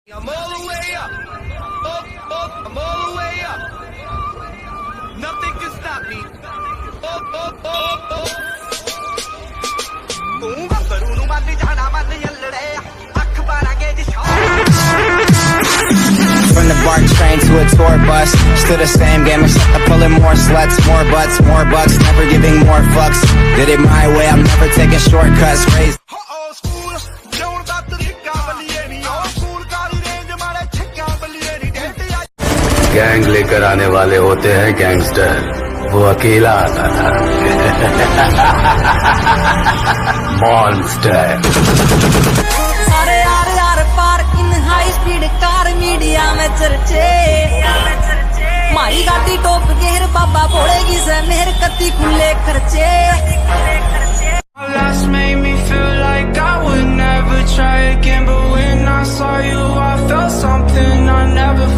I'm all the way up. Up, up, I'm all the way up. Nothing can stop me. Up, up, up, up. From the BART train to a tour bus, still the same game except I'm pulling more sluts, more butts, more bucks, never giving more fucks. Did it my way, I'm never taking shortcuts. Crazy. Gang लेकर आने वाले होते हैं gangster, वो अकेला आता था monster. सारे यार यार पार्क इन हाई स्पीड कार मीडिया में चर्चे, मारी गाड़ी टॉप गेर बाबा बोलेगी से मेहर कती खुले खर्चे। Last made me feel like I would never try again, but when I saw you I felt something I never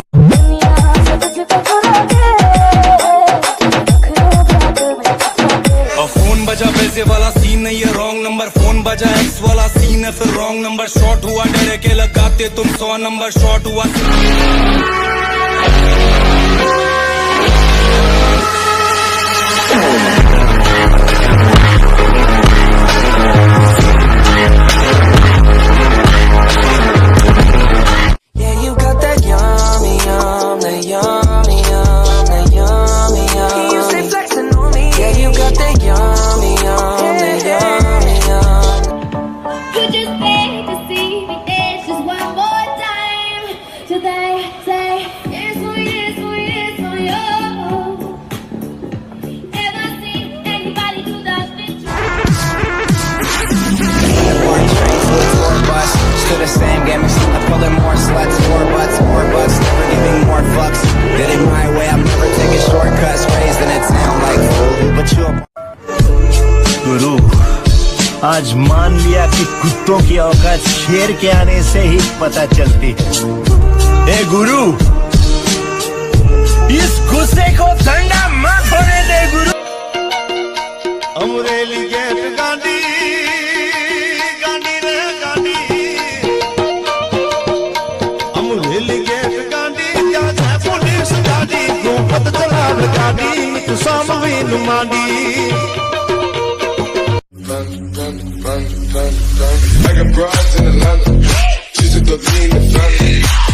phone बजा पैसे वाला सीन नहीं है रॉन्ग नंबर, फोन बजा एक्स वाला सीन है फिर रॉन्ग नंबर। शॉट हुआ डरे के लगाते तुम 100 नंबर, शॉट हुआ Still the same game, except I'm pulling more sluts, more butts, more bucks, never giving more fucks. Did it my way, I'm never taking shortcuts. Raised in a town like fool, but you. गुरु, आज मान लिया कि कुत्तों की औकात शेर के आने से ही पता चलती है। ए गुरु, इस गुस्से को ठंडा मत होने दे गुरु। अमरेली गेट गांधी गांधी रे गांधी, अमरेली गेट गांधी जाने पुलिस गाड़ी को पत चला गाड़ी तू सामवी नुमांडी। I got broads in Atlanta. She took the lean in the family.